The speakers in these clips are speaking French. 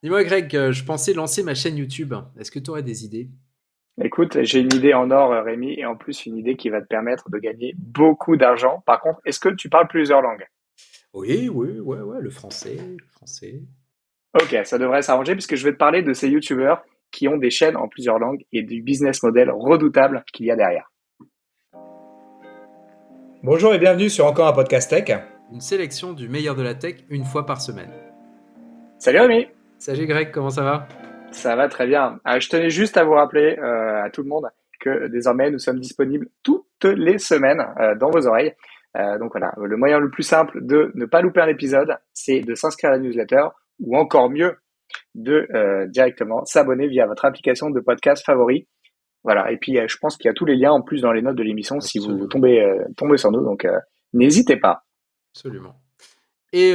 Dis-moi, Greg, je pensais lancer ma chaîne YouTube. Est-ce que tu aurais des idées? Écoute, j'ai une idée en or, Rémi, et en plus une idée qui va te permettre de gagner beaucoup d'argent. Par contre, est-ce que tu parles plusieurs langues? Oui, oui, ouais, ouais, le français, le français. Ok, ça devrait s'arranger puisque je vais te parler de ces YouTubeurs qui ont des chaînes en plusieurs langues et du business model redoutable qu'il y a derrière. Bonjour et bienvenue sur encore un podcast tech. Une sélection du meilleur de la tech une fois par semaine. Salut Rémi, Salut Greg, comment ça va? ça va très bien. Je tenais juste à vous rappeler à tout le monde que désormais nous sommes disponibles toutes les semaines dans vos oreilles. Donc voilà, le moyen le plus simple de ne pas louper un épisode, c'est de s'inscrire à la newsletter ou encore mieux de directement s'abonner via votre application de podcast favori. Voilà. Et puis, je pense qu'il y a tous les liens en plus dans les notes de l'émission si vous Absolument, tombez sur nous. Donc, n'hésitez pas. absolument. Et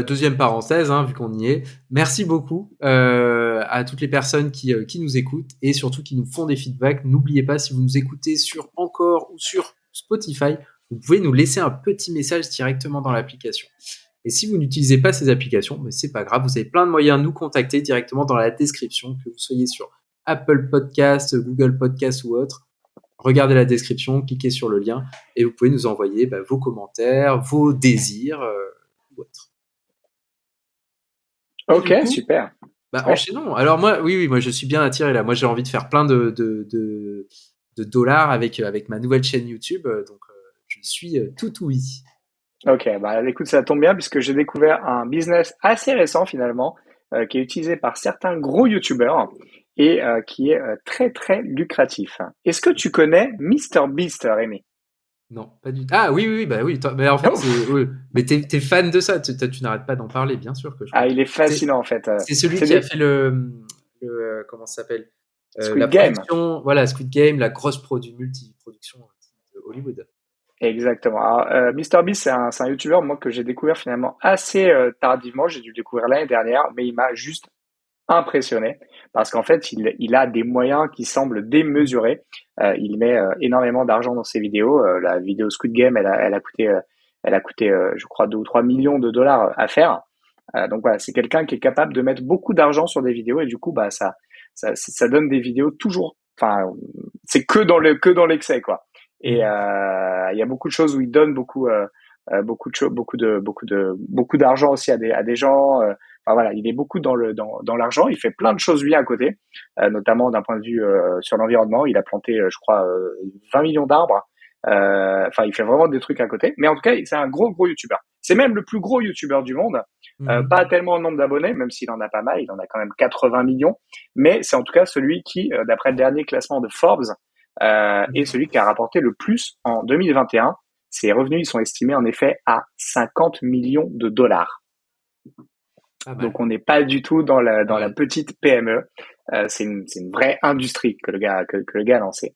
deuxième parenthèse, hein, vu qu'on y est, merci beaucoup à toutes les personnes qui nous écoutent et surtout qui nous font des feedbacks. N'oubliez pas, si vous nous écoutez sur Encore ou sur Spotify, vous pouvez nous laisser un petit message directement dans l'application. Et si vous n'utilisez pas ces applications, mais c'est pas grave, vous avez plein de moyens de nous contacter directement dans la description, que vous soyez sur Apple Podcast, Google Podcast ou autre. Regardez la description, cliquez sur le lien et vous pouvez nous envoyer vos commentaires, vos désirs ou autre. Et Ok, du coup, super. Ouais. enchaînons. Alors moi, oui, moi je suis bien attiré là. Moi j'ai envie de faire plein de dollars avec ma nouvelle chaîne YouTube. Donc je suis tout oui. Ok, bah écoute, ça tombe bien puisque j'ai découvert un business assez récent finalement, qui est utilisé par certains gros YouTubeurs et qui est très très lucratif. Est-ce que tu connais MrBeast, Rémi? Non, pas du tout. Ah oui, oui, bah oui. Mais en fait, c'est. Ouf. Oui. Mais t'es fan de ça. Tu n'arrêtes pas d'en parler, bien sûr que je Ah, connais. il est C'est fascinant en fait. c'est celui C'est qui a des fait le comment ça s'appelle la Squid Game. production. Voilà, Squid Game, la grosse multi-production de Hollywood. Exactement. Alors, MrBeast, c'est un YouTuber, moi, que j'ai découvert finalement assez tardivement. J'ai dû le découvrir l'année dernière, mais il m'a juste impressionné parce qu'en fait, il a des moyens qui semblent démesurés. Il met énormément d'argent dans ses vidéos. La vidéo Squid Game, elle a coûté, je crois, 2 ou 3 millions de dollars à faire. Donc voilà, c'est quelqu'un qui est capable de mettre beaucoup d'argent sur des vidéos et du coup, bah ça donne des vidéos toujours. Enfin, c'est que dans l'excès quoi. Et Mhm. il y a beaucoup de choses où il donne beaucoup de choses, beaucoup d'argent aussi à des gens. Enfin voilà, il est beaucoup dans l'argent. Il fait plein de choses bien à côté, notamment d'un point de vue sur l'environnement. Il a planté, je crois, 20 millions d'arbres. Enfin, il fait vraiment des trucs à côté. Mais en tout cas, c'est un gros gros youtubeur. C'est même le plus gros youtubeur du monde. Pas Mhm. tellement en nombre d'abonnés, même s'il en a pas mal. Il en a quand même 80 millions. Mais c'est en tout cas celui qui, d'après le dernier classement de Forbes, est Mhm. celui qui a rapporté le plus en 2021. Ses revenus, ils sont estimés en effet à 50 millions de dollars. Pas Donc mal. on n'est pas du tout dans la, Pas dans la mal. petite PME. C'est une vraie industrie que le gars a lancée.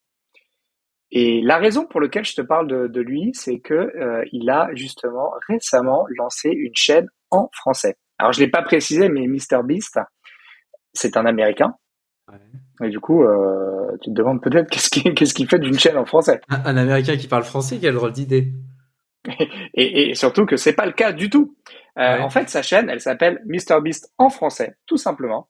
Et la raison pour laquelle je te parle de lui, c'est que il a justement récemment lancé une chaîne en français. Alors je l'ai pas précisé, mais MrBeast, c'est un Américain. Ouais. Et du coup, tu te demandes peut-être qu'est-ce qu'il fait d'une chaîne en français. Un Américain qui parle français, quelle drôle d'idée. Et surtout que c'est pas le cas du tout. En Ouais. fait, sa chaîne, elle s'appelle MrBeast en français, tout simplement.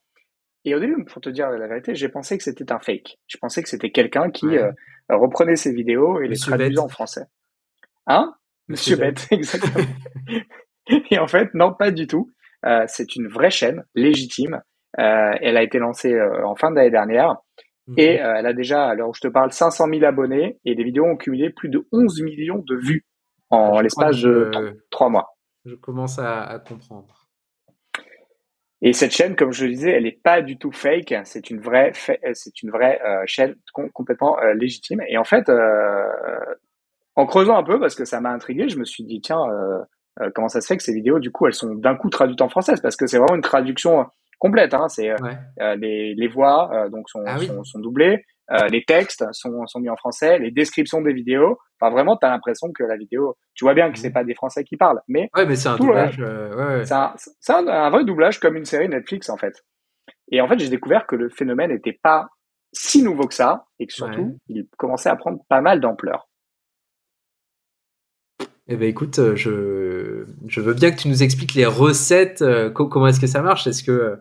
Et au début, pour te dire la vérité, j'ai pensé que c'était un fake. Je pensais que c'était quelqu'un qui Ouais. reprenait ses vidéos et les Monsieur traduisait Bête. en français. Hein? Monsieur Monsieur Bête, Bête. exactement. Et en fait, non, pas du tout. C'est une vraie chaîne légitime. Elle a été lancée en fin d'année dernière. Et Mhm. elle a déjà, à l'heure où je te parle, 500 000 abonnés et les vidéos ont cumulé plus de 11 millions de vues Ah, en je crois que l'espace de 3 mois. je commence à comprendre. Et cette chaîne, comme je le disais, elle n'est pas du tout fake. C'est une vraie chaîne complètement légitime. Et en fait, en creusant un peu, parce que ça m'a intrigué, je me suis dit, tiens, comment ça se fait que ces vidéos, du coup, elles sont d'un coup traduites en français? Parce que c'est vraiment une traduction complète. Hein. Ouais. Les voix donc sont, Ah oui. sont, sont doublées, les textes sont mis en français, les descriptions des vidéos. Enfin, vraiment, tu as l'impression que la vidéo, tu vois bien que c'est Mhm. pas des Français qui parlent, mais Ouais, mais c'est un tout le, doublage. Ouais, ouais. c'est un vrai doublage comme une série Netflix en fait. Et en fait, j'ai découvert que le phénomène n'était pas si nouveau que ça et que Ouais. surtout, il commençait à prendre pas mal d'ampleur. Eh ben écoute, je veux bien que tu nous expliques les recettes. Comment est-ce que ça marche? Est-ce que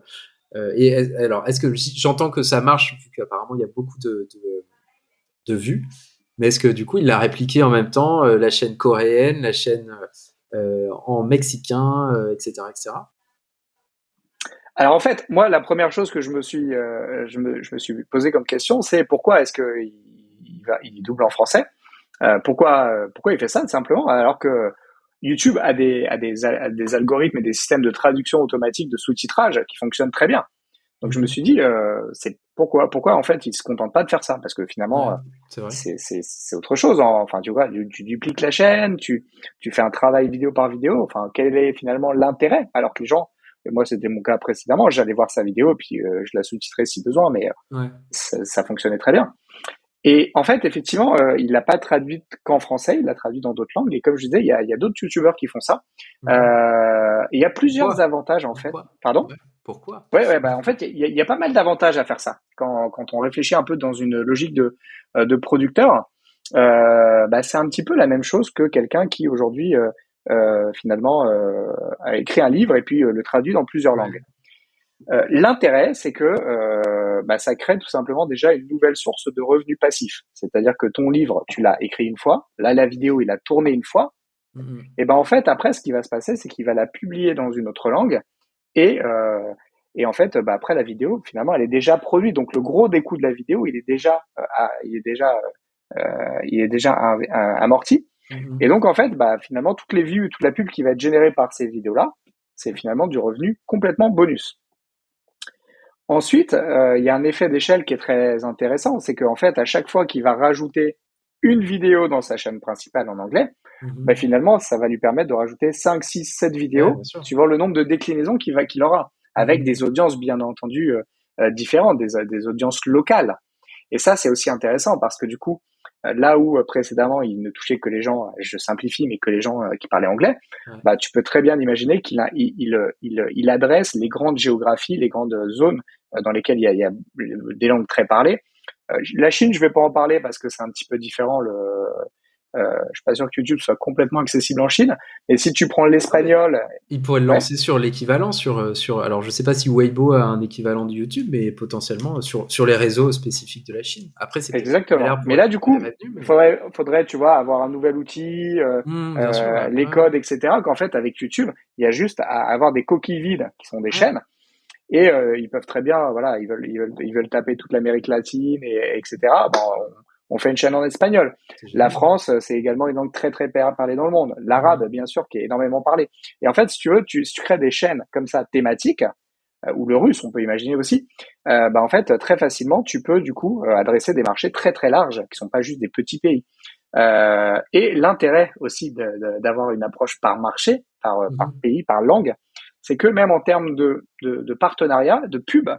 Alors, est-ce que j'entends que ça marche, vu qu'apparemment il y a beaucoup de vues, mais est-ce que du coup il l'a répliqué en même temps, la chaîne coréenne, la chaîne en mexicain, etc., etc. Alors en fait, moi, la première chose que je me suis posé comme question, c'est pourquoi est-ce que il double en français? Pourquoi il fait ça, tout simplement, alors que YouTube a des algorithmes et des systèmes de traduction automatique de sous-titrage qui fonctionnent très bien. Donc je me Mhm. suis dit, c'est pourquoi en fait il se contente pas de faire ça, parce que finalement Ouais, c'est vrai. c'est autre chose. Enfin tu vois, tu dupliques la chaîne, tu fais un travail vidéo par vidéo. Enfin quel est finalement l'intérêt? Alors que les gens, et moi c'était mon cas précédemment, j'allais voir sa vidéo puis je la sous-titrais si besoin, mais Ouais. ça fonctionnait très bien. Et en fait, effectivement, il l'a pas traduite qu'en français, il l'a traduit dans d'autres langues. Et comme je disais, il y a d'autres youtubeurs qui font ça. Mhm. Il y a plusieurs Pourquoi? avantages en fait. Pourquoi? Pardon? Ouais. Pourquoi? Ouais, bah en fait, il y a pas mal d'avantages à faire ça. Quand on réfléchit un peu dans une logique de producteur, bah, c'est un petit peu la même chose que quelqu'un qui aujourd'hui finalement a écrit un livre et puis le traduit dans plusieurs Ouais. langues. L'intérêt, c'est que bah, ça crée tout simplement déjà une nouvelle source de revenus passifs. C'est-à-dire que ton livre, tu l'as écrit une fois, là la vidéo, il a tourné une fois, Mhm. et ben en fait après, ce qui va se passer, c'est qu'il va la publier dans une autre langue, et et en fait, bah, après la vidéo, finalement, elle est déjà produite. Donc le gros des coûts de la vidéo, il est déjà amorti. Et Mhm. donc en fait, bah, finalement, toutes les vues, toute la pub qui va être générée par ces vidéos-là, c'est finalement du revenu complètement bonus. Ensuite, il y a un effet d'échelle qui est très intéressant, c'est qu'en fait, à chaque fois qu'il va rajouter une vidéo dans sa chaîne principale en anglais, bah, Mhm. finalement, ça va lui permettre de rajouter 5, 6, 7 Ouais, bien vidéos, sûr. suivant le nombre de déclinaisons qu'il aura, avec Mhm. des audiences bien entendu différentes, des audiences locales. Et ça, c'est aussi intéressant parce que du coup, là où précédemment il ne touchait que les gens, je simplifie, mais que les gens qui parlaient anglais, Ouais. bah, tu peux très bien imaginer qu'il adresse les grandes géographies, les grandes zones dans lesquelles il y a des langues très parlées. La Chine, je vais pas en parler parce que c'est un petit peu différent. Je suis pas sûr que YouTube soit complètement accessible en Chine. Et si tu prends Ah, mais l'espagnol, il pourrait le ouais, lancer sur l'équivalent, alors je sais pas si Weibo a un équivalent de YouTube, mais potentiellement sur les réseaux spécifiques de la Chine. Après, c'est peut-être une exactement. galère Mais pour là, du récupérer les coup, revenus, mais faudrait, tu vois, avoir un nouvel outil, bien sûr, ouais. les Ouais, ouais. codes, etc. Qu'en fait, avec YouTube, il y a juste à avoir des coquilles vides qui sont des Ouais, chaînes. Et ils peuvent très bien, voilà, ils veulent taper toute l'Amérique latine, etc. Bon, on fait une chaîne en espagnol. c'est La génial. France, c'est également une langue très très parlée dans le monde. Mhm. L'arabe, bien sûr, qui est énormément parlé. Et en fait, si tu veux, si tu crées des chaînes comme ça thématiques, ou le russe, on peut imaginer aussi, bah en fait, très facilement, tu peux du coup adresser des marchés très très larges, qui sont pas juste des petits pays. Et l'intérêt aussi d'avoir une approche par marché, par Mhm. pays, par langue, c'est que même en termes de partenariat, de pub,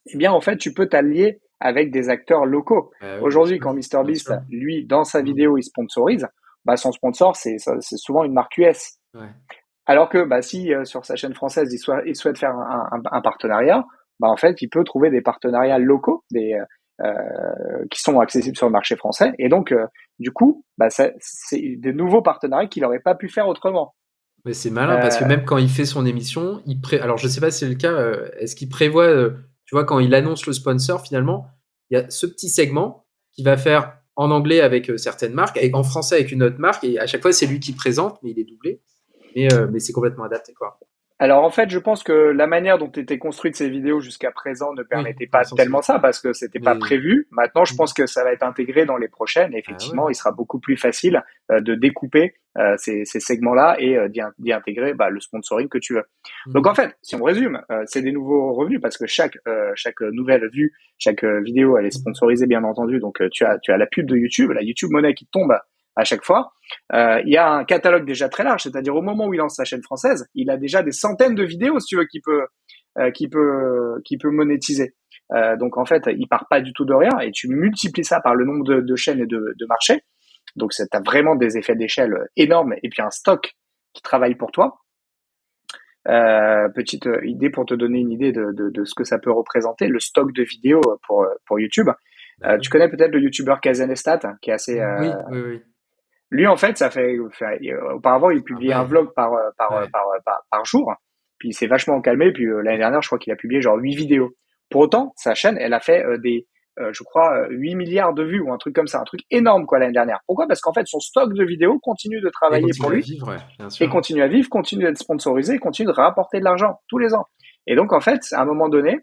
eh bien en fait, tu peux t'allier avec des acteurs locaux. Ah oui, bien Aujourd'hui, sûr, quand bien MrBeast, sûr. lui, dans sa Mhm. vidéo, il sponsorise, bah son sponsor, c'est souvent une marque US. Ouais. Alors que bah, si sur sa chaîne française, il souhaite faire un partenariat, bah, en fait, il peut trouver des partenariats locaux, qui sont accessibles sur le marché français. Et donc, du coup, bah, c'est des nouveaux partenariats qu'il n'aurait pas pu faire autrement. Mais c'est malin parce que Euh, même quand il fait son émission, alors je sais pas si c'est le cas, est-ce qu'il prévoit, tu vois, quand il annonce le sponsor, finalement, il y a ce petit segment qu'il va faire en anglais avec certaines marques, et en français avec une autre marque, et à chaque fois c'est lui qui présente, mais il est doublé, mais c'est complètement adapté, quoi. Alors en fait, je pense que la manière dont étaient construites ces vidéos jusqu'à présent ne Oui, permettait dans pas le sens tellement où, ça parce que c'était pas mais, prévu. Maintenant, je pense que ça va être intégré dans les prochaines. Et ah ouais. effectivement, il sera beaucoup plus facile de découper ces segments-là et d'y intégrer bah, le sponsoring que tu veux. Donc en Mhm. fait, si on résume, c'est des nouveaux revenus parce que chaque nouvelle vue, chaque vidéo, elle est sponsorisée bien entendu. Donc tu as la pub de YouTube, la YouTube Money qui tombe à chaque fois. Il y a un catalogue déjà très large, c'est-à-dire au moment où il lance sa chaîne française, il a déjà des centaines de vidéos, si tu veux, qui peut monétiser. Donc en fait, il part pas du tout de rien et tu multiplies ça par le nombre de chaînes et de marchés. Donc tu as vraiment des effets d'échelle énormes et puis un stock qui travaille pour toi. Petite idée pour te donner une idée de ce que ça peut représenter, le stock de vidéos pour YouTube. Bah Tu oui. connais peut-être le YouTuber Kazanestat, qui est assez Oui, oui, oui. lui, en fait, auparavant, il Ah publiait un ouais, vlog par, par, ouais. par, par, par jour. puis il s'est vachement calmé, puis l'année dernière, je crois qu'il a publié genre 8 vidéos. Pour autant, sa chaîne, elle a fait je crois, 8 milliards de vues ou un truc comme ça, un truc énorme quoi l'année dernière. Pourquoi? Parce qu'en fait, son stock de vidéos continue de Et travailler pour continuer à lui vivre, ouais, bien et sûr. continue à vivre, continue d'être sponsorisé, continue de rapporter de l'argent tous les ans. Et donc en fait, à un moment donné,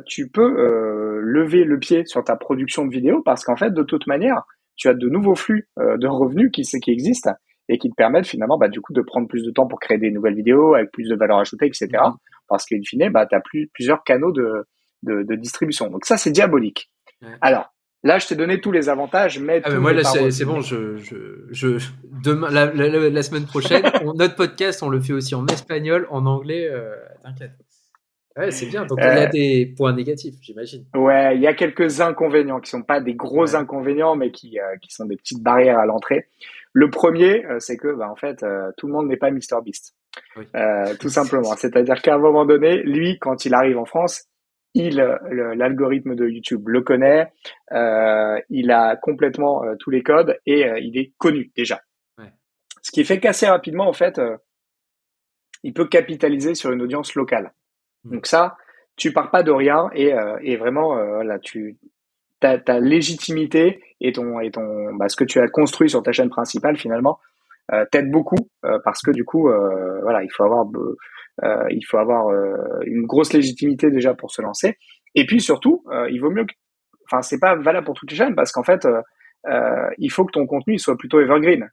tu peux lever le pied sur ta production de vidéos parce qu'en fait, de toute manière, tu as de nouveaux flux de revenus qui existent et qui te permettent finalement bah, du coup de prendre plus de temps pour créer des nouvelles vidéos avec plus de valeur ajoutée, etc. Mhm. Parce qu'in fine, bah, tu as plusieurs canaux de distribution. Donc ça, c'est diabolique. Ouais. Alors, là, je t'ai donné tous les avantages, mais Ah mais tous moi n'est là pas c'est rose. bon, demain la semaine prochaine, notre podcast on le fait aussi en espagnol, en anglais, t'inquiète. Ouais, c'est bien. Donc il y a Euh, des points négatifs, j'imagine. ouais, il y a quelques inconvénients qui sont pas des gros Ouais. inconvénients, mais qui sont des petites barrières à l'entrée. Le premier, c'est que, bah, en fait, tout le monde n'est pas MrBeast. Oui. Tout simplement. C'est-à-dire qu'à un moment donné, lui, quand il arrive en France, l'algorithme de YouTube le connaît, il a complètement tous les codes et il est connu déjà. Ouais. Ce qui fait qu'assez rapidement, en fait, il peut capitaliser sur une audience locale. Mm. Donc ça, tu pars pas de rien et vraiment, là, ta légitimité et ce que tu as construit sur ta chaîne principale finalement t'aide beaucoup parce que du coup, voilà, il faut avoir une grosse légitimité déjà pour se lancer. Et puis surtout, il vaut mieux que, enfin, c'est pas valable pour toutes les chaînes parce qu'en fait, il faut que ton contenu soit plutôt evergreen.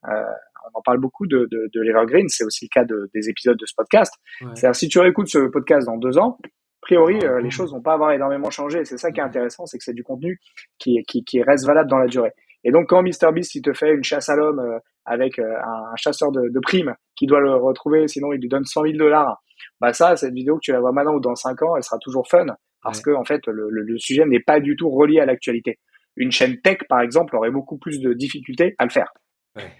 On en parle beaucoup de l'evergreen, c'est aussi le cas des épisodes de ce podcast. Ouais. C'est-à-dire si tu réécoutes ce podcast dans 2 ans, a priori, les Normalement, choses vont pas avoir énormément changé. C'est ça qui est ouais. intéressant, c'est que c'est du contenu qui reste valable dans la durée. Et donc quand MrBeast il te fait une chasse à l'homme avec un chasseur de primes qui doit le retrouver, sinon il lui donne 100 000 dollars. Bah ça, cette vidéo que tu la vois maintenant ou dans 5 ans, elle sera toujours fun parce Ouais. que en fait le sujet n'est pas du tout relié à l'actualité. Une chaîne tech, par exemple, aurait beaucoup plus de difficultés à le faire. Ouais.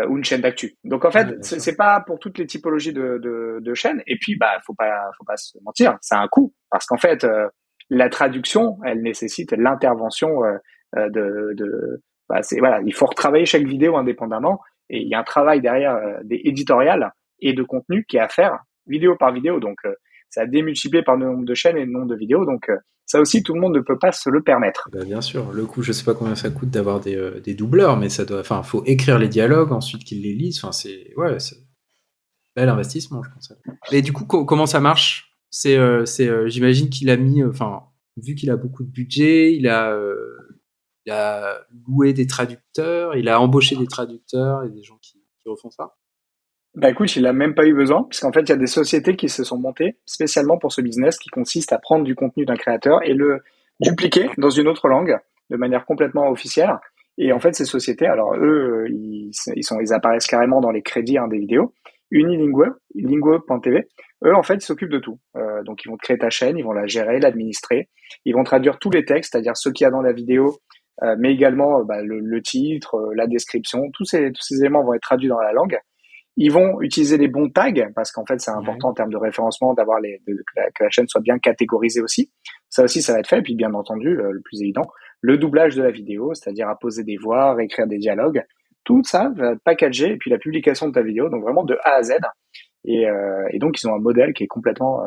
Ou une chaîne d'actu. Donc en fait, Ouais, bien sûr. c'est pas pour toutes les typologies de chaînes. Et puis bah faut pas se mentir, ça a un coût parce qu'en fait la traduction, elle nécessite l'intervention bah, c'est voilà, il faut retravailler chaque vidéo indépendamment et il y a un travail derrière des éditoriales et de contenu qui est à faire vidéo par vidéo. Donc ça a démultiplié par le nombre de chaînes et le nombre de vidéos. Donc ça aussi, tout le monde ne peut pas se le permettre. Bah, bien sûr. Le coût, je sais pas combien ça coûte d'avoir des doubleurs, mais ça doit. Enfin, faut écrire les dialogues, ensuite qu'ils les lisent. Enfin, c'est bel investissement, je pense. Mais du coup, comment ça marche? J'imagine qu'il a mis, enfin, vu qu'il a beaucoup de budget, il a loué des traducteurs, il a embauché des traducteurs et des gens qui refont ça. Bah écoute, il a même pas eu besoin, puisqu'en fait, il y a des sociétés qui se sont montées spécialement pour ce business qui consiste à prendre du contenu d'un créateur et le dupliquer dans une autre langue de manière complètement officielle. Et en fait, ces sociétés, alors eux, ils apparaissent carrément dans les crédits hein, des vidéos. Unilingue, Lingue.tv, eux, en fait, ils s'occupent de tout. Donc, ils vont te créer ta chaîne, ils vont la gérer, l'administrer. Ils vont traduire tous les textes, c'est-à-dire ceux qu'il y a dans la vidéo, mais également bah, le titre, la description. Tous ces éléments vont être traduits dans la langue. Ils vont utiliser les bons tags parce qu'en fait c'est Ouais. important en termes de référencement d'avoir que la chaîne soit bien catégorisée aussi. Ça aussi ça va être fait. Et puis bien entendu le plus évident, le doublage de la vidéo, c'est-à-dire à poser des voix, réécrire des dialogues. Tout ça va être packagé et puis la publication de ta vidéo, donc vraiment de A à Z. Et donc ils ont un modèle qui est complètement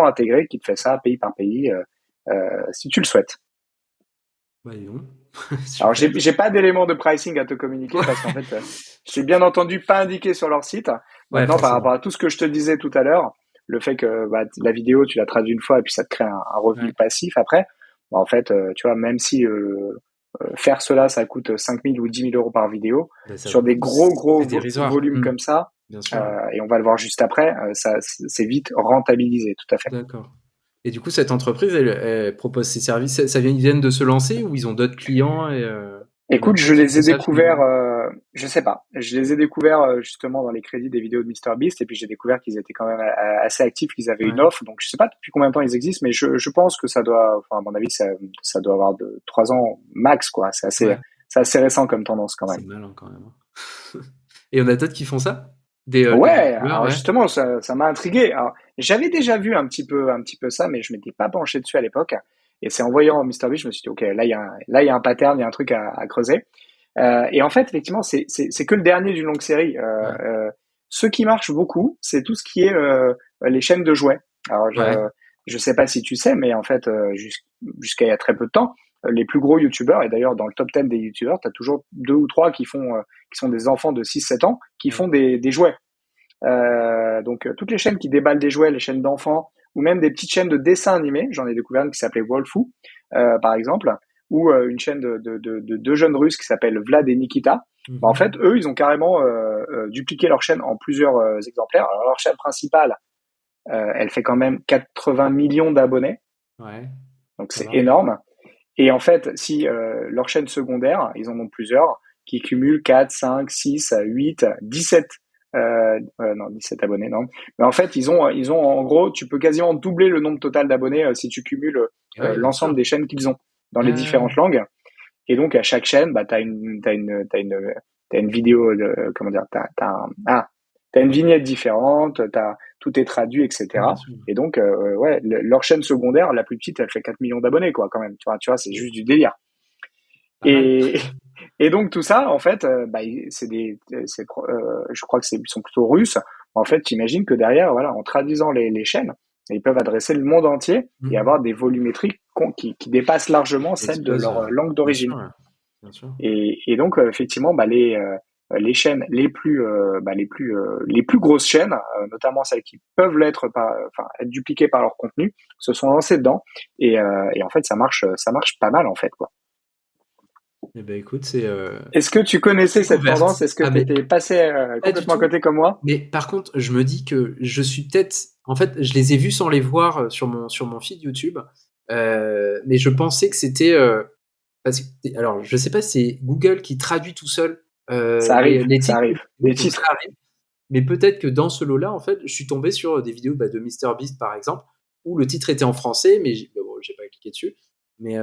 intégré, qui te fait ça pays par pays si tu le souhaites. Bah, dis donc. Alors, Super. j'ai pas d'éléments de pricing à te communiquer parce qu'en fait, c'est bien entendu pas indiqué sur leur site. Ouais, Maintenant, par rapport forcément. à tout ce que je te disais tout à l'heure, le fait que bah, la vidéo, tu la traduis une fois et puis ça te crée un revenu Ouais. passif après, bah, en fait, tu vois, même si faire cela, ça coûte 5 000 ou 10 000 euros par vidéo, Bah, ça vaut sur le des coup. gros C'est dérisoire. volumes comme ça, Bien sûr. et on va le voir juste après, ça, c'est vite rentabilisé, tout à fait. D'accord. Et du coup, cette entreprise, elle propose ses services. Ils viennent de se lancer ou ils ont d'autres clients et Écoute, comment je ils font les ai ça découverts, finalement? je sais pas. Je les ai découverts justement dans les crédits des vidéos de MrBeast et puis j'ai découvert qu'ils étaient quand même assez actifs, qu'ils avaient une Ouais. offre. Donc je sais pas depuis combien de temps ils existent, mais je pense que ça doit, enfin à mon avis, ça doit avoir 3 ans max quoi. Ouais. C'est assez récent comme tendance quand C'est même. malin quand même, hein. Et on a d'autres qui font ça? Des Ouais, youtubeurs, alors ouais. justement ça m'a intrigué. Alors j'avais déjà vu un petit peu ça, mais je m'étais pas penché dessus à l'époque. Et c'est en voyant MrBeast, je me suis dit ok, là il y a un pattern, il y a un truc à creuser. Et en fait, effectivement, c'est que le dernier d'une longue série. Ouais. Ce qui marche beaucoup, c'est tout ce qui est les chaînes de jouets. Alors, Ouais. je sais pas si tu sais, mais en fait, jusqu'à il y a très peu de temps, les plus gros youtubeurs, et d'ailleurs dans le top 10 des youtubeurs, tu as toujours 2 ou 3 qui sont des enfants de 6-7 ans, qui Ouais. font des jouets. Donc toutes les chaînes qui déballent des jouets, les chaînes d'enfants, ou même des petites chaînes de dessins animés, j'en ai découvert une qui s'appelait Wolfu, par exemple, ou une chaîne de deux jeunes Russes qui s'appelle Vlad et Nikita. Bah, en Mhm. fait, eux, ils ont carrément dupliqué leur chaîne en plusieurs exemplaires. Alors leur chaîne principale, elle fait quand même 80 millions d'abonnés, Ouais, donc ça c'est va. énorme. Et en fait, si leur chaîne secondaire, ils en ont plusieurs, qui cumulent 4, 5, 6, 8, 17, non, 17 abonnés, non. Mais en fait, ils ont en gros, tu peux quasiment doubler le nombre total d'abonnés si tu cumules Ouais, bien l'ensemble sûr. des chaînes qu'ils ont dans les Euh, différentes langues. Et donc, à chaque chaîne, bah, t'as une vidéo comment dire, t'as une vignette différente, tout est traduit, bien etc. sûr. Et donc, ouais, leur chaîne secondaire, la plus petite, elle fait 4 millions d'abonnés, quoi, quand même. Tu vois, c'est C'est juste du délire. pas mal. Et, et donc, tout ça, en fait, bah, je crois que ils sont plutôt russes. En fait, t'imagines que derrière, voilà, en traduisant les chaînes, ils peuvent adresser le monde entier et Mhm. avoir des volumétries qui dépassent largement celles de Explose, leur langue bien d'origine. sûr, ouais. Bien sûr. Et donc effectivement, bah, les chaînes les plus grosses chaînes, notamment celles qui peuvent être dupliquées par leur contenu, se sont lancées dedans et en fait ça marche pas mal en fait quoi. Eh ben écoute, c'est Est-ce que tu connaissais cette découverte. tendance? Est-ce que Ah tu mais étais passé pas du complètement à tout. côté comme moi? Mais par contre, je me dis que je suis peut-être. En fait, je les ai vus sans les voir sur mon feed YouTube. Mais je pensais que c'était. Parce que, alors, je sais pas si c'est Google qui traduit tout seul les Ça titres. arrive. Oui, Des donc ça titres. arrive. Mais peut-être que dans ce lot-là, en fait, je suis tombé sur des vidéos de MrBeast, par exemple, où le titre était en français, mais bon, j'ai pas cliqué dessus. Mais,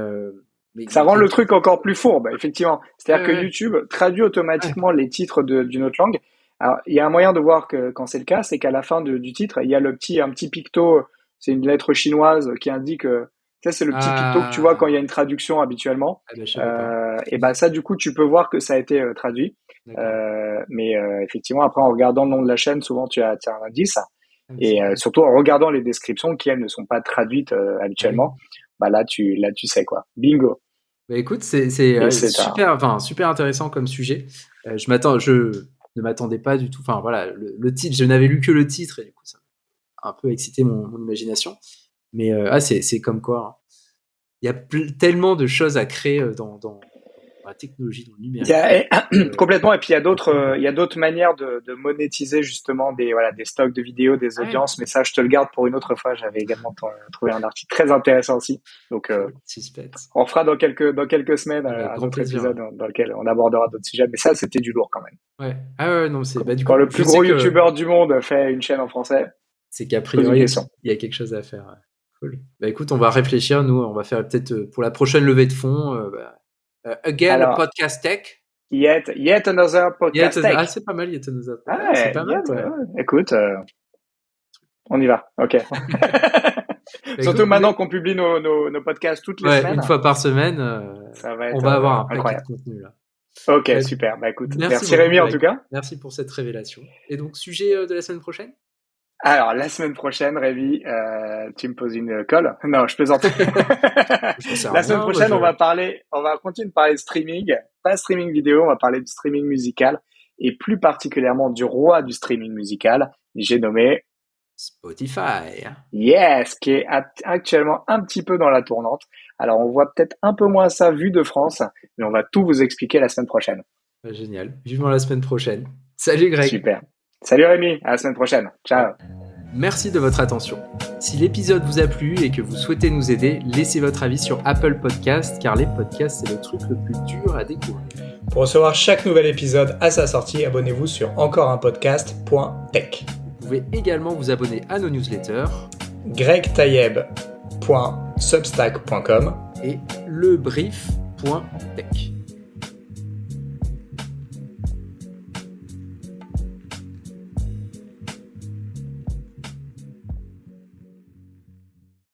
Ça mais rend les le titres. truc encore plus fourbe, effectivement. C'est-à-dire Ouais, que ouais, YouTube traduit ouais. automatiquement les titres d'une autre langue. Alors, il y a un moyen de voir que quand c'est le cas, c'est qu'à la fin du titre, il y a un petit picto, c'est une lettre chinoise qui indique, ça c'est le petit picto que tu vois quand il y a Ah, une traduction habituellement. ah ben, je savais pas. Et ben ça, du coup, tu peux voir que ça a été traduit. D'accord. Mais effectivement, après, en regardant le nom de la chaîne, souvent tu as un indice. Ah, mais c'est Et bien. surtout en regardant les descriptions qui, elles, ne sont pas traduites Ah oui. habituellement, bah là, tu sais quoi. Bingo. Bah écoute, c'est Et c'est un, super, enfin super intéressant comme sujet. Je ne m'attendais pas du tout. Enfin voilà, le titre, je n'avais lu que le titre et du coup ça a un peu excité mon imagination. Mais c'est comme quoi, hein. Il y a tellement de choses à créer dans la technologie, dans le il y numérique. a, complètement. Et puis Incroyable. il y a d'autres manières de monétiser justement des stocks de vidéos, des Ah ouais, audiences. Mais ça, je te le garde pour une autre fois. J'avais également trouvé un article très intéressant aussi. Donc, cool, suspense. on fera dans quelques semaines Avec un grand autre plaisir. épisode dans lequel on abordera d'autres sujets. Mais ça, c'était du lourd quand même. Ouais. Ah ouais, non, bah du Quand coup, le je plus sais gros que youtubeur du monde fait une chaîne en français, c'est qu'a pose une priori, question. il y a quelque chose à faire. Ouais. Cool. Bah écoute, on va réfléchir. Nous, on va faire peut-être pour la prochaine levée de fonds. Again, a Alors, podcast tech. yet another podcast Ah, tech. c'est pas mal, Yetonoza. Ah, c'est Ah, pas mal, ouais. écoute, on y va. Ok. Bah Surtout écoute, maintenant qu'on publie nos podcasts toutes les ouais, une semaines, fois par semaine, ça va on être va avoir un paquet de incroyable. contenu là. Ok, Bah, super. Bah écoute, merci merci beaucoup, Rémi en Greg. tout cas. Merci pour cette révélation. Et donc, sujet de la semaine prochaine? Alors, la semaine prochaine, Rémi, tu me poses une colle. Non, je plaisante. J'en sais La semaine rien, moi prochaine, on va continuer de parler de streaming, pas streaming vidéo, on va parler du streaming musical et plus particulièrement du roi du streaming musical. J'ai nommé Spotify. Yes, qui est actuellement un petit peu dans la tournante. Alors, on voit peut-être un peu moins ça vu de France, mais on va tout vous expliquer la semaine prochaine. Bah, génial. Vivement la semaine prochaine. Salut, Greg. Super. Salut Rémi, à la semaine prochaine. Ciao. Merci de votre attention. Si l'épisode vous a plu et que vous souhaitez nous aider, laissez votre avis sur Apple Podcast, car les podcasts, c'est le truc le plus dur à découvrir. Pour recevoir chaque nouvel épisode à sa sortie, abonnez-vous sur encoreunpodcast.tech. Vous pouvez également vous abonner à nos newsletters gregtayeb.substack.com et lebrief.tech.